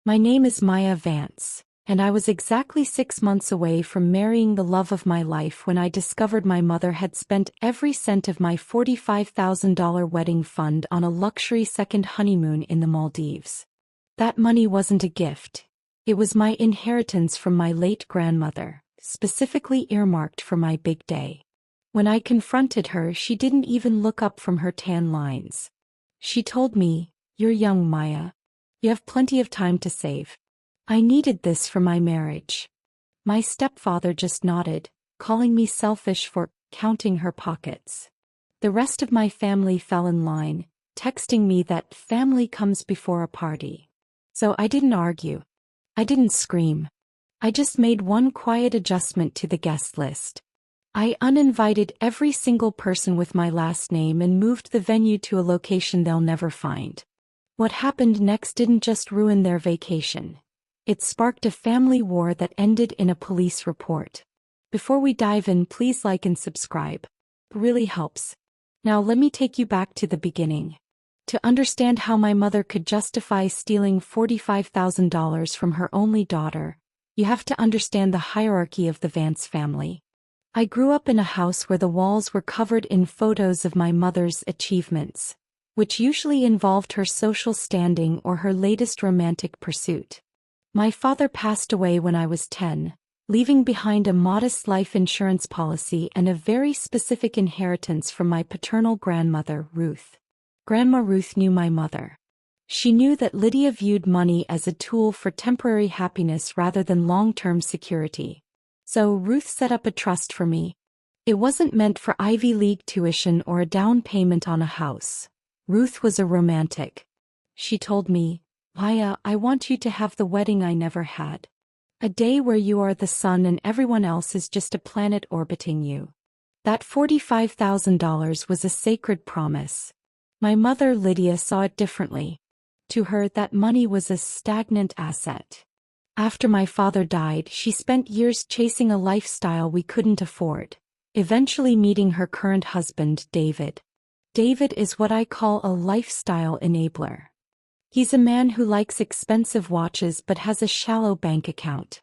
My name is Maya Vance, and I was exactly 6 months away from marrying the love of my life when I discovered my mother had spent every cent of my $45,000 wedding fund on a luxury second honeymoon in the Maldives. That money wasn't a gift. It was my inheritance from my late grandmother, specifically earmarked for my big day. When I confronted her, she didn't even look up from her tan lines. She told me, "You're young, Maya. You have plenty of time to save." I needed this for my marriage. My stepfather just nodded, calling me selfish for counting her pockets. The rest of my family fell in line, texting me that family comes before a party. So I didn't argue. I didn't scream. I just made one quiet adjustment to the guest list. I uninvited every single person with my last name and moved the venue to a location they'll never find. What happened next didn't just ruin their vacation. It sparked a family war that ended in a police report. Before we dive in, please like and subscribe. It really helps. Now let me take you back to the beginning. To understand how my mother could justify stealing $45,000 from her only daughter, you have to understand the hierarchy of the Vance family. I grew up in a house where the walls were covered in photos of my mother's achievements, which usually involved her social standing or her latest romantic pursuit. My father passed away when I was 10, leaving behind a modest life insurance policy and a very specific inheritance from my paternal grandmother, Ruth. Grandma Ruth knew my mother. She knew that Lydia viewed money as a tool for temporary happiness rather than long-term security. So Ruth set up a trust for me. It wasn't meant for Ivy League tuition or a down payment on a house. Ruth was a romantic. She told me, "Maya, I want you to have the wedding I never had. A day where you are the sun and everyone else is just a planet orbiting you." That $45,000 was a sacred promise. My mother, Lydia, saw it differently. To her, that money was a stagnant asset. After my father died, she spent years chasing a lifestyle we couldn't afford, eventually meeting her current husband, David. David is what I call a lifestyle enabler. He's a man who likes expensive watches but has a shallow bank account.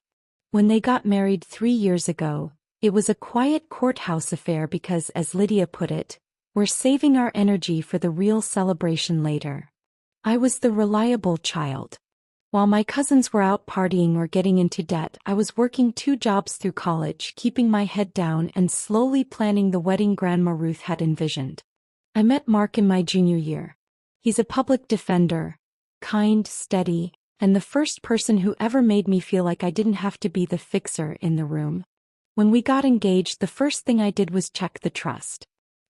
When they got married 3 years ago, it was a quiet courthouse affair because, as Lydia put it, "We're saving our energy for the real celebration later." I was the reliable child. While my cousins were out partying or getting into debt, I was working 2 jobs through college, keeping my head down and slowly planning the wedding Grandma Ruth had envisioned. I met Mark in my junior year. He's a public defender, kind, steady, and the first person who ever made me feel like I didn't have to be the fixer in the room. When we got engaged, the first thing I did was check the trust.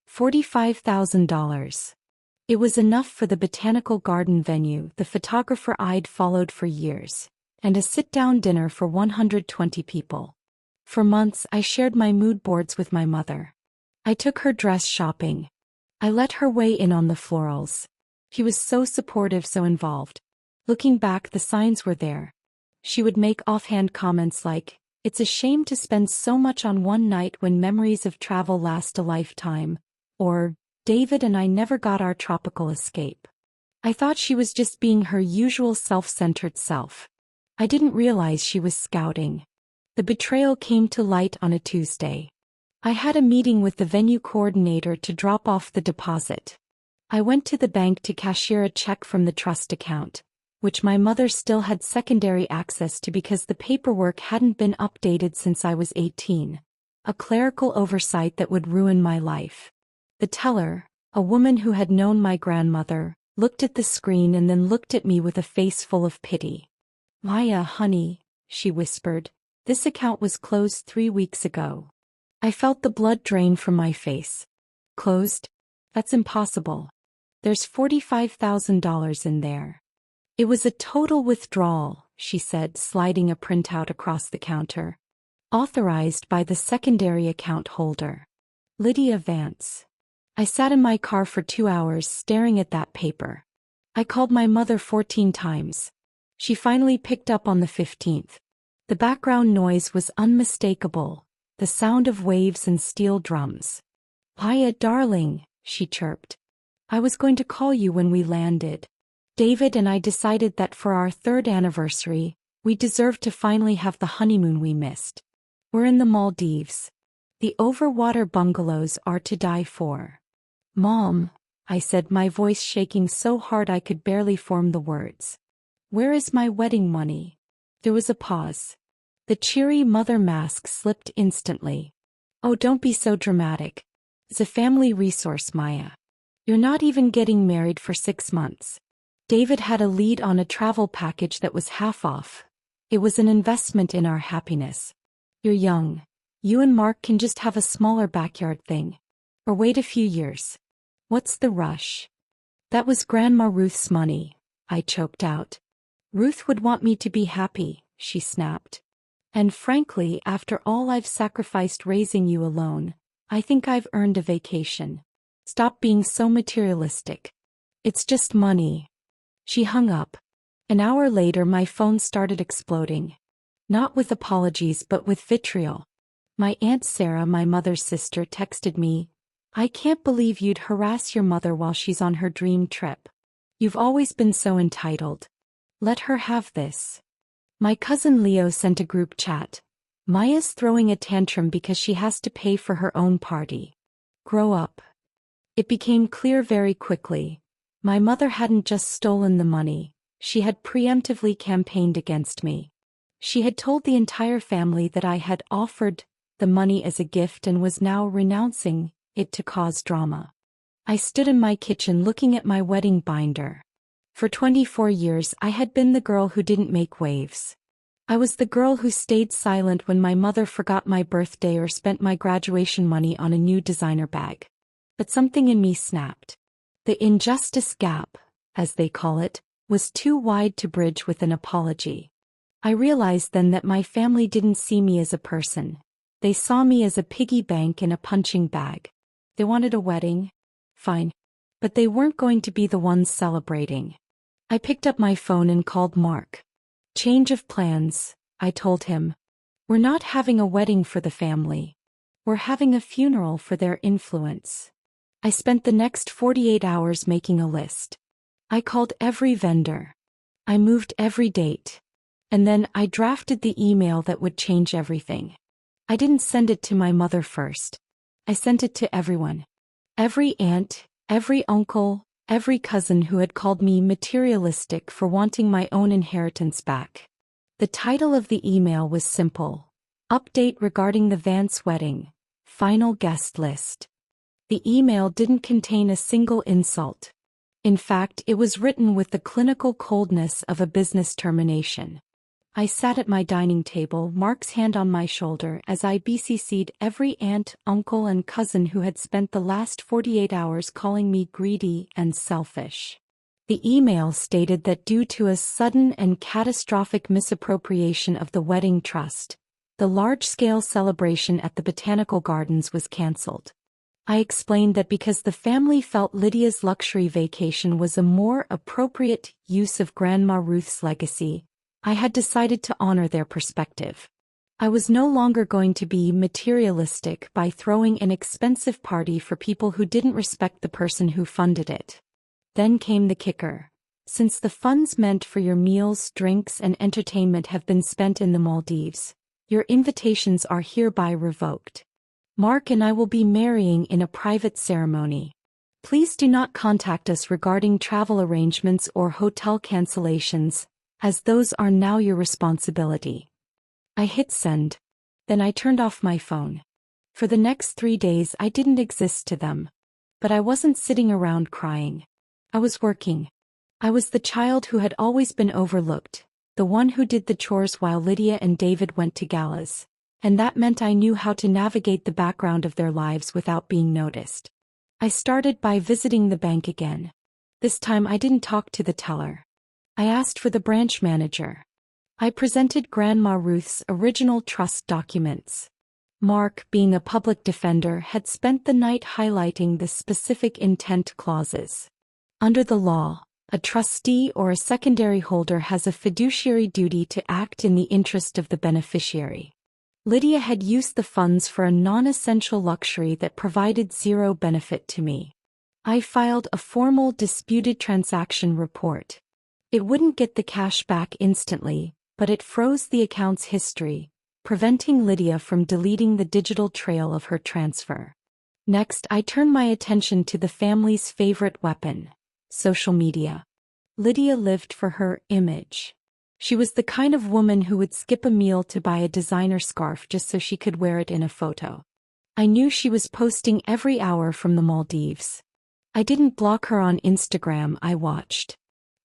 $45,000. It was enough for the botanical garden venue, the photographer I'd followed for years, and a sit-down dinner for 120 people. For months, I shared my mood boards with my mother. I took her dress shopping. I let her weigh in on the florals. She was so supportive, so involved. Looking back, the signs were there. She would make offhand comments like, "It's a shame to spend so much on one night when memories of travel last a lifetime," or, "David and I never got our tropical escape." I thought she was just being her usual self-centered self. I didn't realize she was scouting. The betrayal came to light on a Tuesday. I had a meeting with the venue coordinator to drop off the deposit. I went to the bank to cashier a check from the trust account, which my mother still had secondary access to because the paperwork hadn't been updated since I was 18. A clerical oversight that would ruin my life. The teller, a woman who had known my grandmother, looked at the screen and then looked at me with a face full of pity. "Maya, honey," she whispered, "this account was closed 3 weeks ago." I felt the blood drain from my face. "Closed? That's impossible. There's $45,000 in there." "It was a total withdrawal," she said, sliding a printout across the counter. "Authorized by the secondary account holder, Lydia Vance." I sat in my car for 2 hours staring at that paper. I called my mother 14 times. She finally picked up on the 15th. The background noise was unmistakable, the sound of waves and steel drums. "Maya, darling," she chirped. "I was going to call you when we landed." David and I decided that for our third anniversary, we deserved to finally have the honeymoon we missed. We're in the Maldives. The overwater bungalows are to die for. Mom, I said, my voice shaking so hard I could barely form the words. Where is my wedding money? There was a pause. The cheery mother mask slipped instantly. Oh, don't be so dramatic. It's a family resource, Maya. You're not even getting married for 6 months. David had a lead on a travel package that was half off. It was an investment in our happiness. You're young. You and Mark can just have a smaller backyard thing. Or wait a few years. What's the rush? That was Grandma Ruth's money, I choked out. Ruth would want me to be happy, she snapped. And frankly, after all I've sacrificed raising you alone, I think I've earned a vacation. Stop being so materialistic. It's just money. She hung up. An hour later my phone started exploding. Not with apologies but with vitriol. My Aunt Sarah, my mother's sister, texted me, I can't believe you'd harass your mother while she's on her dream trip. You've always been so entitled. Let her have this. My cousin Leo sent a group chat. Maya's throwing a tantrum because she has to pay for her own party. Grow up. It became clear very quickly. My mother hadn't just stolen the money, she had preemptively campaigned against me. She had told the entire family that I had offered the money as a gift and was now renouncing it to cause drama. I stood in my kitchen looking at my wedding binder. For 24 years I had been the girl who didn't make waves. I was the girl who stayed silent when my mother forgot my birthday or spent my graduation money on a new designer bag. But something in me snapped. The injustice gap, as they call it, was too wide to bridge with an apology. I realized then that my family didn't see me as a person. They saw me as a piggy bank in a punching bag. They wanted a wedding? Fine. But they weren't going to be the ones celebrating. I picked up my phone and called Mark. Change of plans, I told him. We're not having a wedding for the family. We're having a funeral for their influence. I spent the next 48 hours making a list. I called every vendor. I moved every date. And then I drafted the email that would change everything. I didn't send it to my mother first. I sent it to everyone. Every aunt, every uncle, every cousin who had called me materialistic for wanting my own inheritance back. The title of the email was simple. Update regarding the Vance wedding. Final guest list. The email didn't contain a single insult. In fact, it was written with the clinical coldness of a business termination. I sat at my dining table, Mark's hand on my shoulder, as I BCC'd every aunt, uncle and cousin who had spent the last 48 hours calling me greedy and selfish. The email stated that due to a sudden and catastrophic misappropriation of the wedding trust, the large-scale celebration at the Botanical Gardens was cancelled. I explained that because the family felt Lydia's luxury vacation was a more appropriate use of Grandma Ruth's legacy, I had decided to honor their perspective. I was no longer going to be materialistic by throwing an expensive party for people who didn't respect the person who funded it. Then came the kicker. Since the funds meant for your meals, drinks, and entertainment have been spent in the Maldives, your invitations are hereby revoked. Mark and I will be marrying in a private ceremony. Please do not contact us regarding travel arrangements or hotel cancellations, as those are now your responsibility. I hit send. Then I turned off my phone. For the next 3 days I didn't exist to them. But I wasn't sitting around crying. I was working. I was the child who had always been overlooked, the one who did the chores while Lydia and David went to galas. And that meant I knew how to navigate the background of their lives without being noticed. I started by visiting the bank again. This time I didn't talk to the teller. I asked for the branch manager. I presented Grandma Ruth's original trust documents. Mark, being a public defender, had spent the night highlighting the specific intent clauses. Under the law, a trustee or a secondary holder has a fiduciary duty to act in the interest of the beneficiary. Lydia had used the funds for a non-essential luxury that provided zero benefit to me. I filed a formal disputed transaction report, It wouldn't get the cash back instantly, but it froze the account's history, preventing Lydia from deleting the digital trail of her transfer. Next, I turned my attention to the family's favorite weapon: social media. Lydia lived for her image. She was the kind of woman who would skip a meal to buy a designer scarf just so she could wear it in a photo. I knew she was posting every hour from the Maldives. I didn't block her on Instagram, I watched.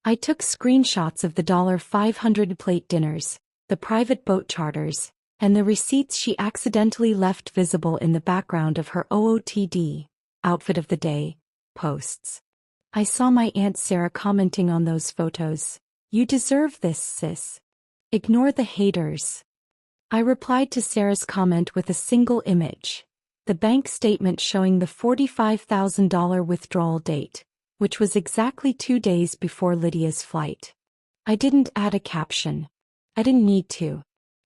I took screenshots of the $500 plate dinners, the private boat charters, and the receipts she accidentally left visible in the background of her OOTD, outfit of the day, posts. I saw my Aunt Sarah commenting on those photos. "You deserve this, sis. Ignore the haters." I replied to Sarah's comment with a single image: the bank statement showing the $45,000 withdrawal date, which was exactly 2 days before Lydia's flight. I didn't add a caption. I didn't need to.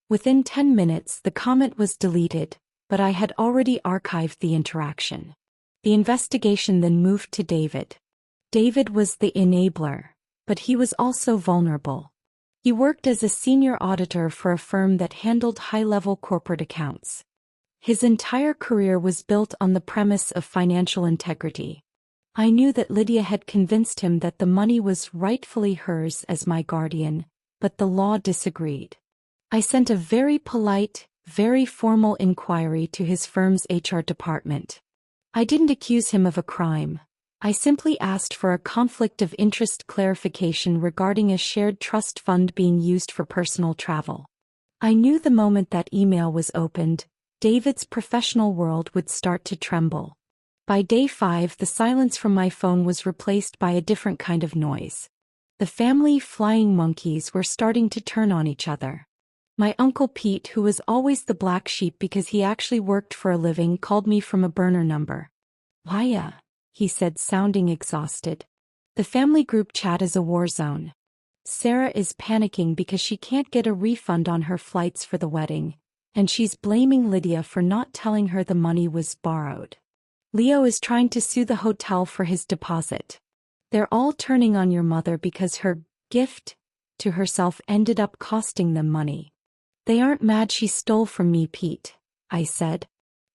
Within 10 minutes the comment was deleted, but I had already archived the interaction. The investigation then moved to David. David was the enabler, but he was also vulnerable. He worked as a senior auditor for a firm that handled high-level corporate accounts. His entire career was built on the premise of financial integrity. I knew that Lydia had convinced him that the money was rightfully hers as my guardian, but the law disagreed. I sent a very polite, very formal inquiry to his firm's HR department. I didn't accuse him of a crime. I simply asked for a conflict of interest clarification regarding a shared trust fund being used for personal travel. I knew the moment that email was opened, David's professional world would start to tremble. By day 5, the silence from my phone was replaced by a different kind of noise. The family flying monkeys were starting to turn on each other. My Uncle Pete, who was always the black sheep because he actually worked for a living, called me from a burner number. "Waya," he said, sounding exhausted. "The family group chat is a war zone. Sarah is panicking because she can't get a refund on her flights for the wedding, and she's blaming Lydia for not telling her the money was borrowed. Leo is trying to sue the hotel for his deposit. They're all turning on your mother because her gift to herself ended up costing them money." "They aren't mad she stole from me, Pete," I said.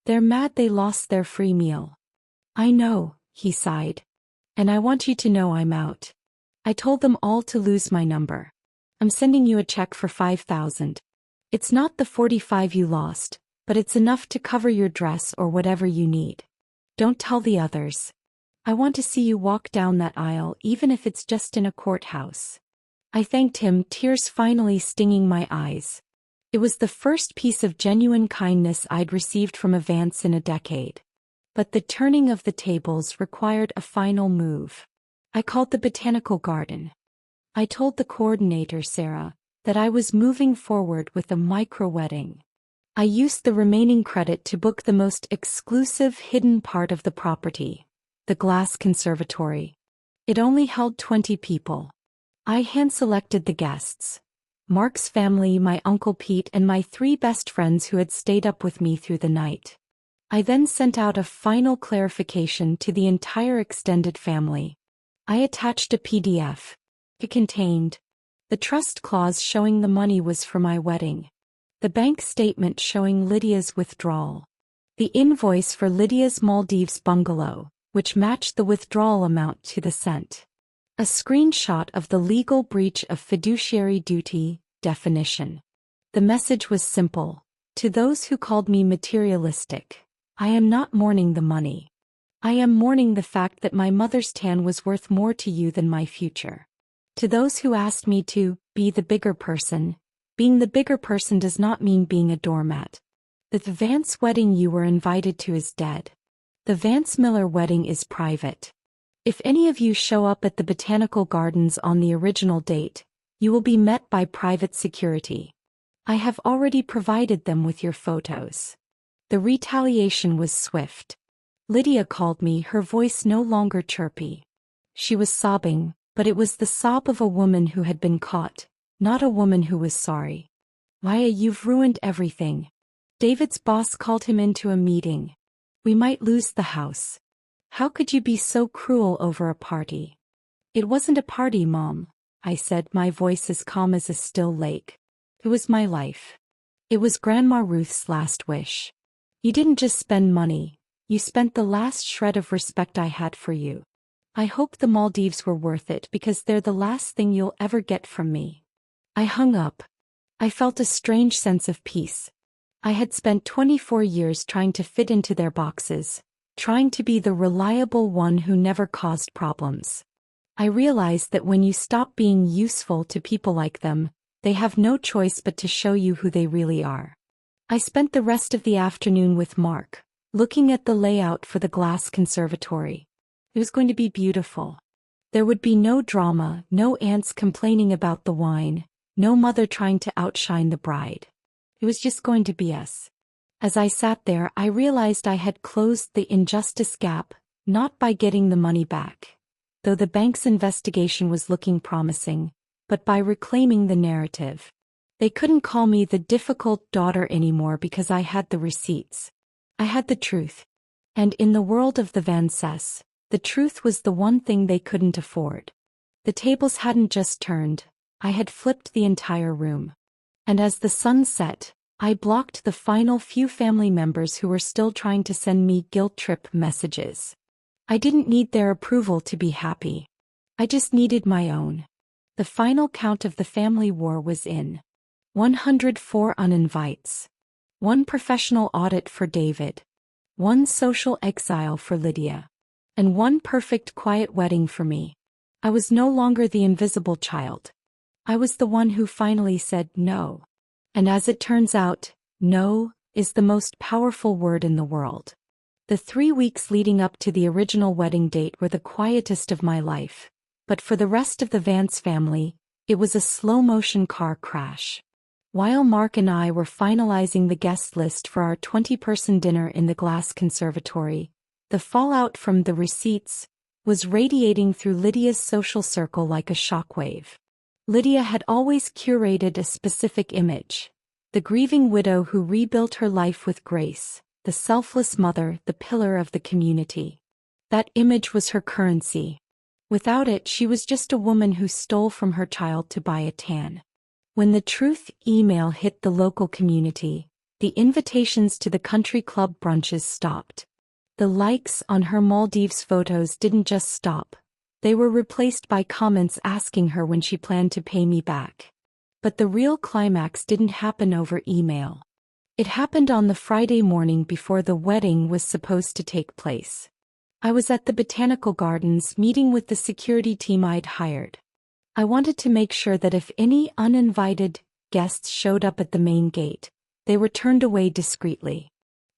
"They're mad they lost their free meal." "I know," he sighed. "And I want you to know I'm out. I told them all to lose my number. I'm sending you a check for $5,000. It's not the 45 you lost, but it's enough to cover your dress or whatever you need. Don't tell the others. I want to see you walk down that aisle even if it's just in a courthouse." I thanked him, tears finally stinging my eyes. It was the first piece of genuine kindness I'd received from a Vance in a decade. But the turning of the tables required a final move. I called the botanical garden. I told the coordinator, Sarah, that I was moving forward with a micro-wedding. I used the remaining credit to book the most exclusive hidden part of the property, the glass conservatory. It only held 20 people. I hand-selected the guests: Mark's family, my Uncle Pete, and my 3 best friends who had stayed up with me through the night. I then sent out a final clarification to the entire extended family. I attached a PDF. It contained the trust clause showing the money was for my wedding, the bank statement showing Lydia's withdrawal, the invoice for Lydia's Maldives bungalow, which matched the withdrawal amount to the cent, a screenshot of the legal breach of fiduciary duty definition. The message was simple: to those who called me materialistic, I am not mourning the money. I am mourning the fact that my mother's tan was worth more to you than my future. To those who asked me to be the bigger person, being the bigger person does not mean being a doormat. The Vance wedding you were invited to is dead. The Vance Miller wedding is private. If any of you show up at the Botanical Gardens on the original date, you will be met by private security. I have already provided them with your photos. The retaliation was swift. Lydia called me, her voice no longer chirpy. She was sobbing, but it was the sob of a woman who had been caught, not a woman who was sorry. "Maya, you've ruined everything." David's boss called him into a meeting. "We might lose the house. How could you be so cruel over a party?" "It wasn't a party, Mom. I said, my voice as calm as a still lake. It was my life. It was Grandma Ruth's last wish. You didn't just spend money, you spent the last shred of respect I had for you. I hope the Maldives were worth it because they're the last thing you'll ever get from me. I hung up. I felt a strange sense of peace. I had spent 24 years trying to fit into their boxes, trying to be the reliable one who never caused problems. I realized that when you stop being useful to people like them, they have no choice but to show you who they really are. I spent the rest of the afternoon with Mark, looking at the layout for the glass conservatory. It was going to be beautiful. There would be no drama, no aunts complaining about the wine, no mother trying to outshine the bride. It was just going to be us. As I sat there, I realized I had closed the injustice gap, not by getting the money back, though the bank's investigation was looking promising, but by reclaiming the narrative. They couldn't call me the difficult daughter anymore because I had the receipts. I had the truth. And in the world of the Vances, the truth was the one thing they couldn't afford. The tables hadn't just turned, I had flipped the entire room. And as the sun set, I blocked the final few family members who were still trying to send me guilt trip messages. I didn't need their approval to be happy. I just needed my own. The final count of the family war was in. 104 uninvites. 1 professional audit for David. 1 social exile for Lydia. And 1 perfect quiet wedding for me. I was no longer the invisible child. I was the one who finally said no. And as it turns out, no is the most powerful word in the world. The 3 weeks leading up to the original wedding date were the quietest of my life, but for the rest of the Vance family, it was a slow-motion car crash. While Mark and I were finalizing the guest list for our 20-person dinner in the glass conservatory, the fallout from the receipts was radiating through Lydia's social circle like a shockwave. Lydia had always curated a specific image: the grieving widow who rebuilt her life with grace, the selfless mother, the pillar of the community. That image was her currency. Without it, she was just a woman who stole from her child to buy a tan. When the truth email hit the local community, the invitations to the country club brunches stopped. The likes on her Maldives photos didn't just stop. They were replaced by comments asking her when she planned to pay me back. But the real climax didn't happen over email. It happened on the Friday morning before the wedding was supposed to take place. I was at the Botanical Gardens meeting with the security team I'd hired. I wanted to make sure that if any uninvited guests showed up at the main gate, they were turned away discreetly.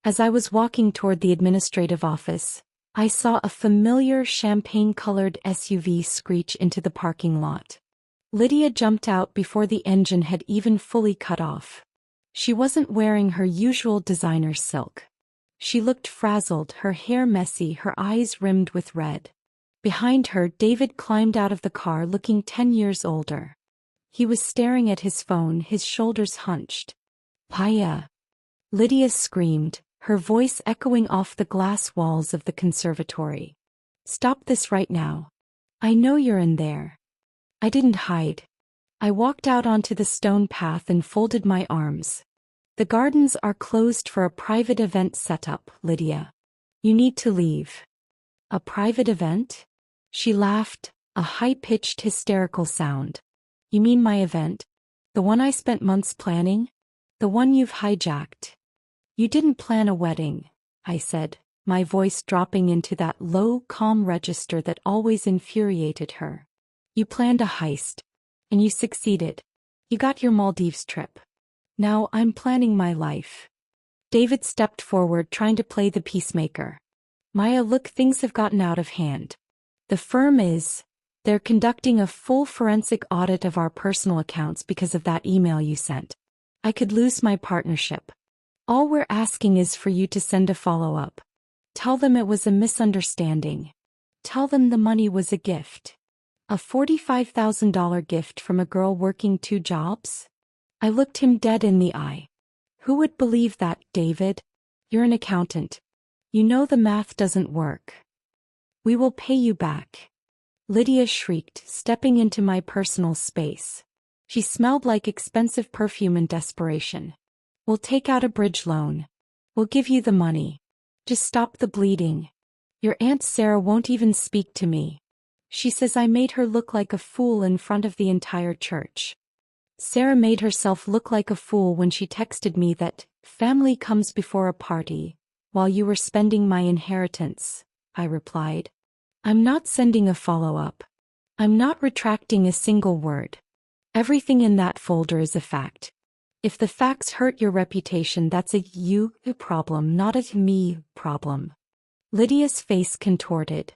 As I was walking toward the administrative office, I saw a familiar champagne-colored SUV screech into the parking lot. Lydia jumped out before the engine had even fully cut off. She wasn't wearing her usual designer silk. She looked frazzled, her hair messy, her eyes rimmed with red. Behind her, David climbed out of the car looking 10 years older. He was staring at his phone, his shoulders hunched. "Paya!" Lydia screamed, her voice echoing off the glass walls of the conservatory. "Stop this right now. I know you're in there." I didn't hide. I walked out onto the stone path and folded my arms. "The gardens are closed for a private event setup, Lydia. You need to leave." "A private event?" She laughed, a high-pitched hysterical sound. "You mean my event? The one I spent months planning? The one you've hijacked?" "You didn't plan a wedding," I said, my voice dropping into that low, calm register that always infuriated her. "You planned a heist. And you succeeded. You got your Maldives trip. Now I'm planning my life." David stepped forward, trying to play the peacemaker. "Maya, look, things have gotten out of hand. The firm they're conducting a full forensic audit of our personal accounts because of that email you sent. I could lose my partnership. All we're asking is for you to send a follow-up. Tell them it was a misunderstanding. Tell them the money was a gift. A $45,000 gift from a girl working 2 jobs?" I looked him dead in the eye. "Who would believe that, David? You're an accountant. You know the math doesn't work. We will pay you back." Lydia shrieked, stepping into my personal space. She smelled like expensive perfume in desperation. "We'll take out a bridge loan. We'll give you the money. Just stop the bleeding. Your Aunt Sarah won't even speak to me. She says I made her look like a fool in front of the entire church." Sarah made herself look like a fool when she texted me that family comes before a party, while you were spending my inheritance, I replied. I'm not sending a follow-up. I'm not retracting a single word. Everything in that folder is a fact. If the facts hurt your reputation, that's a you problem, not a me problem. Lydia's face contorted.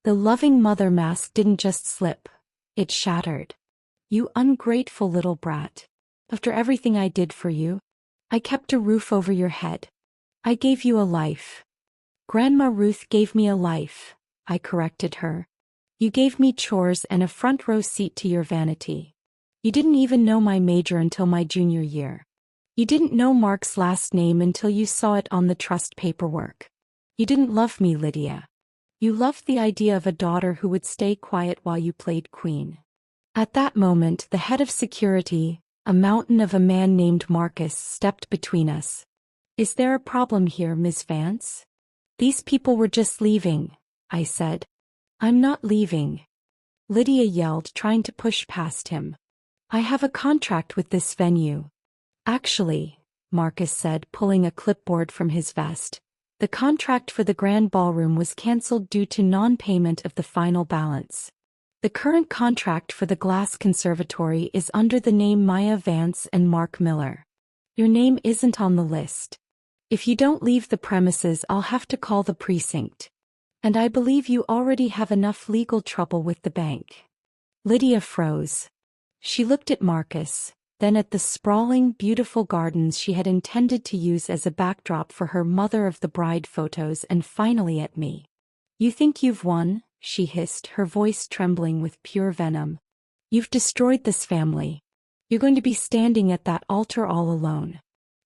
The loving mother mask didn't just slip, it shattered. You ungrateful little brat. After everything I did for you, I kept a roof over your head. I gave you a life. Grandma Ruth gave me a life, I corrected her. You gave me chores and a front row seat to your vanity. You didn't even know my major until my junior year. You didn't know Mark's last name until you saw it on the trust paperwork. You didn't love me, Lydia. You loved the idea of a daughter who would stay quiet while you played queen. At that moment, the head of security, a mountain of a man named Marcus, stepped between us. Is there a problem here, Ms. Vance? These people were just leaving, I said. I'm not leaving. Lydia yelled, trying to push past him. I have a contract with this venue. Actually, Marcus said, pulling a clipboard from his vest. The contract for the grand ballroom was cancelled due to non-payment of the final balance. The current contract for the Glass Conservatory is under the name Maya Vance and Mark Miller. Your name isn't on the list. If you don't leave the premises, I'll have to call the precinct. And I believe you already have enough legal trouble with the bank. Lydia froze. She looked at Marcus, then at the sprawling, beautiful gardens she had intended to use as a backdrop for her mother of the bride photos, and finally at me. You think you've won? She hissed, her voice trembling with pure venom. You've destroyed this family. You're going to be standing at that altar all alone.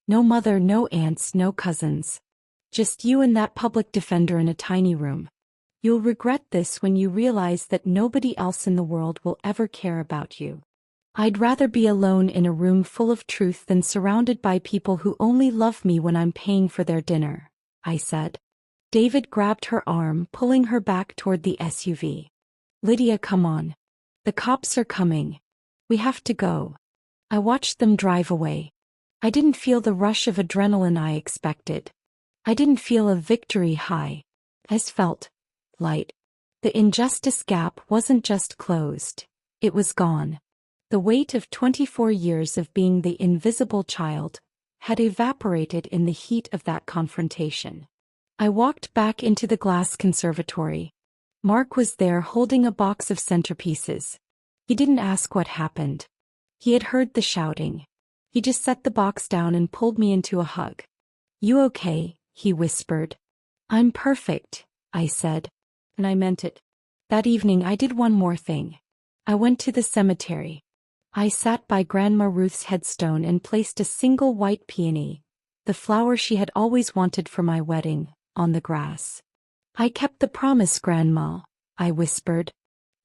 No mother, no aunts, no cousins. Just you and that public defender in a tiny room. You'll regret this when you realize that nobody else in the world will ever care about you. I'd rather be alone in a room full of truth than surrounded by people who only love me when I'm paying for their dinner, I said. David grabbed her arm, pulling her back toward the SUV. Lydia, come on. The cops are coming. We have to go. I watched them drive away. I didn't feel the rush of adrenaline I expected. I didn't feel a victory high. I felt light. The injustice gap wasn't just closed. It was gone. The weight of 24 years of being the invisible child had evaporated in the heat of that confrontation. I walked back into the Glass Conservatory. Mark was there holding a box of centerpieces. He didn't ask what happened. He had heard the shouting. He just set the box down and pulled me into a hug. You okay? He whispered. I'm perfect, I said. And I meant it. That evening I did one more thing. I went to the cemetery. I sat by Grandma Ruth's headstone and placed a single white peony, the flower she had always wanted for my wedding, on the grass. I kept the promise, Grandma, I whispered.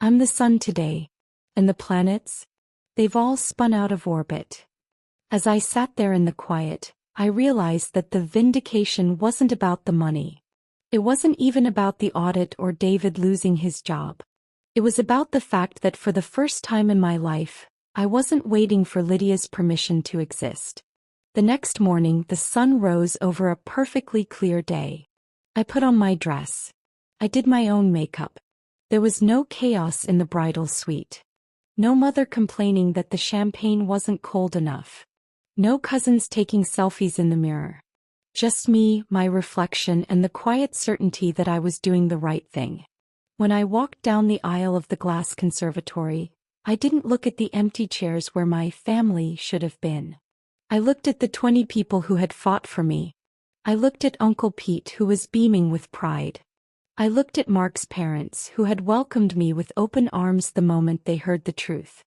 I'm the sun today. And the planets? They've all spun out of orbit. As I sat there in the quiet, I realized that the vindication wasn't about the money. It wasn't even about the audit or David losing his job. It was about the fact that for the first time in my life, I wasn't waiting for Lydia's permission to exist. The next morning, the sun rose over a perfectly clear day. I put on my dress. I did my own makeup. There was no chaos in the bridal suite. No mother complaining that the champagne wasn't cold enough. No cousins taking selfies in the mirror. Just me, my reflection, and the quiet certainty that I was doing the right thing. When I walked down the aisle of the Glass Conservatory, I didn't look at the empty chairs where my family should have been. I looked at the 20 people who had fought for me. I looked at Uncle Pete, who was beaming with pride. I looked at Mark's parents, who had welcomed me with open arms the moment they heard the truth.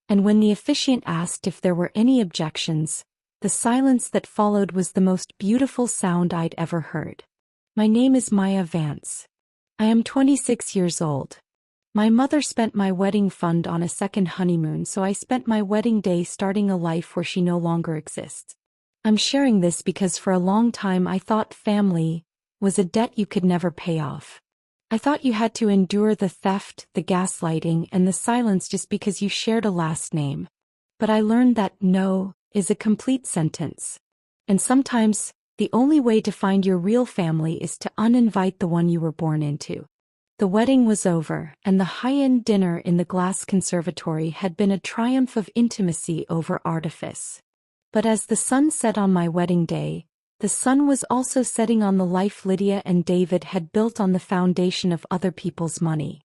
And when the officiant asked if there were any objections, the silence that followed was the most beautiful sound I'd ever heard. My name is Maya Vance. I am 26 years old. My mother spent my wedding fund on a second honeymoon, so I spent my wedding day starting a life where she no longer exists. I'm sharing this because for a long time I thought family was a debt you could never pay off. I thought you had to endure the theft, the gaslighting, and the silence just because you shared a last name. But I learned that no is a complete sentence. And sometimes, the only way to find your real family is to uninvite the one you were born into. The wedding was over, and the high-end dinner in the glass conservatory had been a triumph of intimacy over artifice. But as the sun set on my wedding day, the sun was also setting on the life Lydia and David had built on the foundation of other people's money.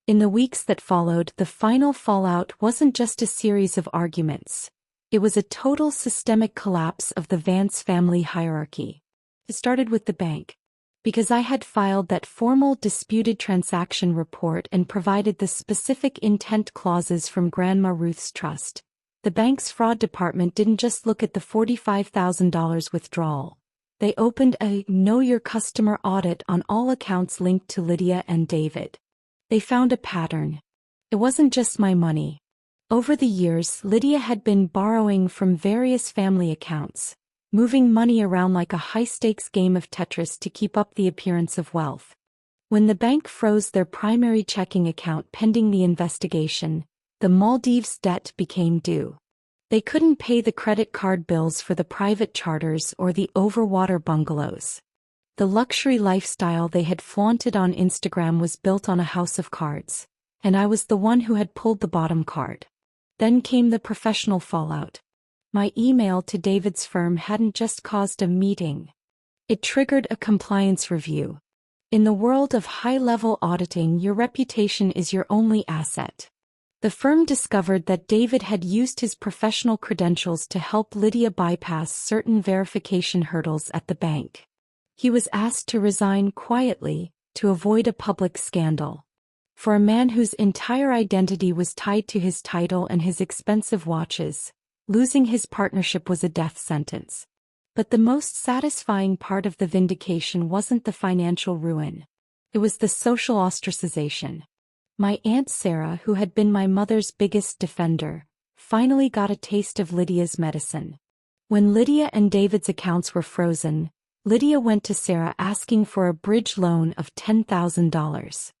In the weeks that followed, the final fallout wasn't just a series of arguments. It was a total systemic collapse of the Vance family hierarchy. It started with the bank. Because I had filed that formal disputed transaction report and provided the specific intent clauses from Grandma Ruth's trust, the bank's fraud department didn't just look at the $45,000 withdrawal. They opened a Know Your Customer audit on all accounts linked to Lydia and David. They found a pattern. It wasn't just my money. Over the years, Lydia had been borrowing from various family accounts, moving money around like a high-stakes game of Tetris to keep up the appearance of wealth. When the bank froze their primary checking account pending the investigation, the Maldives debt became due. They couldn't pay the credit card bills for the private charters or the overwater bungalows. The luxury lifestyle they had flaunted on Instagram was built on a house of cards, and I was the one who had pulled the bottom card. Then came the professional fallout. My email to David's firm hadn't just caused a meeting. It triggered a compliance review. In the world of high-level auditing, your reputation is your only asset. The firm discovered that David had used his professional credentials to help Lydia bypass certain verification hurdles at the bank. He was asked to resign quietly to avoid a public scandal. For a man whose entire identity was tied to his title and his expensive watches, losing his partnership was a death sentence. But the most satisfying part of the vindication wasn't the financial ruin. It was the social ostracization. My Aunt Sarah, who had been my mother's biggest defender, finally got a taste of Lydia's medicine. When Lydia and David's accounts were frozen, Lydia went to Sarah asking for a bridge loan of $10,000.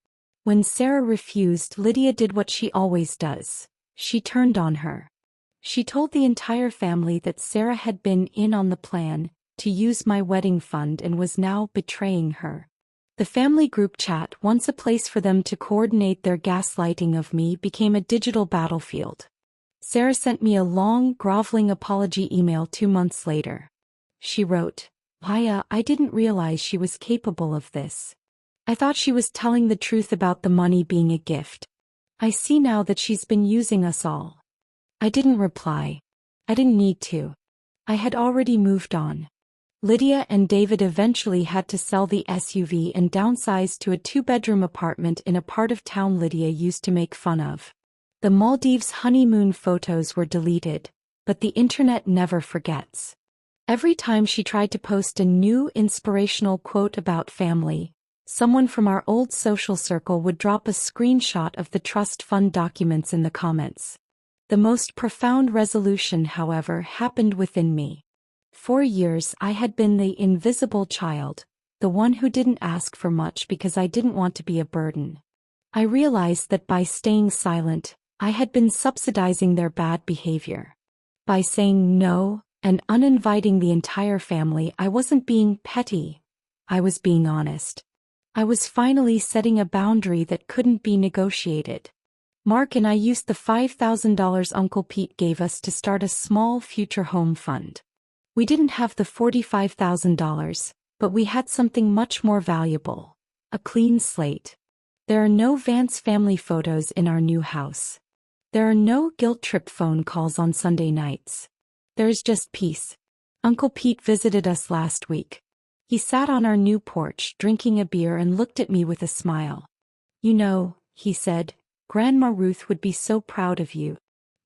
When Sarah refused, Lydia did what she always does. She turned on her. She told the entire family that Sarah had been in on the plan to use my wedding fund and was now betraying her. The family group chat, once a place for them to coordinate their gaslighting of me, became a digital battlefield. Sarah sent me a long, groveling apology email 2 months later. She wrote, "Aya, I didn't realize she was capable of this. I thought she was telling the truth about the money being a gift. I see now that she's been using us all." I didn't reply. I didn't need to. I had already moved on. Lydia and David eventually had to sell the SUV and downsize to a 2-bedroom apartment in a part of town Lydia used to make fun of. The Maldives honeymoon photos were deleted, but the internet never forgets. Every time she tried to post a new inspirational quote about family, someone from our old social circle would drop a screenshot of the trust fund documents in the comments. The most profound resolution, however, happened within me. For years I had been the invisible child, the one who didn't ask for much because I didn't want to be a burden. I realized that by staying silent, I had been subsidizing their bad behavior. By saying no and uninviting the entire family, I wasn't being petty. I was being honest. I was finally setting a boundary that couldn't be negotiated. Mark and I used the $5,000 Uncle Pete gave us to start a small future home fund. We didn't have the $45,000, but we had something much more valuable: a clean slate. There are no Vance family photos in our new house. There are no guilt-trip phone calls on Sunday nights. There is just peace. Uncle Pete visited us last week. He sat on our new porch, drinking a beer, and looked at me with a smile. "You know," he said, "Grandma Ruth would be so proud of you.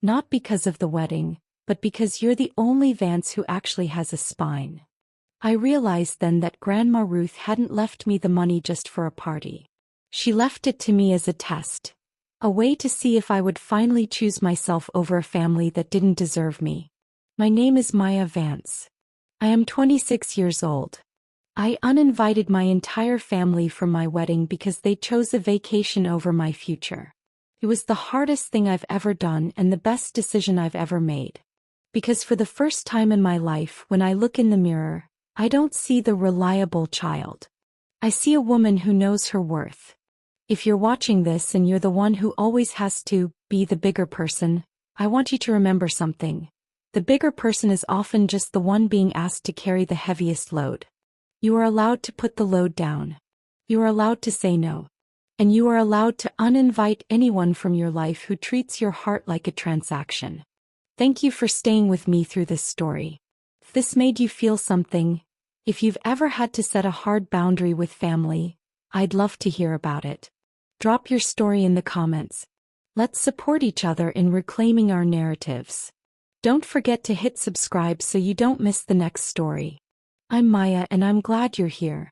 Not because of the wedding, but because you're the only Vance who actually has a spine." I realized then that Grandma Ruth hadn't left me the money just for a party. She left it to me as a test. A way to see if I would finally choose myself over a family that didn't deserve me. My name is Maya Vance. I am 26 years old. I uninvited my entire family from my wedding because they chose a vacation over my future. It was the hardest thing I've ever done and the best decision I've ever made. Because for the first time in my life, when I look in the mirror, I don't see the reliable child. I see a woman who knows her worth. If you're watching this and you're the one who always has to be the bigger person, I want you to remember something. The bigger person is often just the one being asked to carry the heaviest load. You are allowed to put the load down. You are allowed to say no. And you are allowed to uninvite anyone from your life who treats your heart like a transaction. Thank you for staying with me through this story. If this made you feel something, if you've ever had to set a hard boundary with family, I'd love to hear about it. Drop your story in the comments. Let's support each other in reclaiming our narratives. Don't forget to hit subscribe so you don't miss the next story. I'm Maya and I'm glad you're here.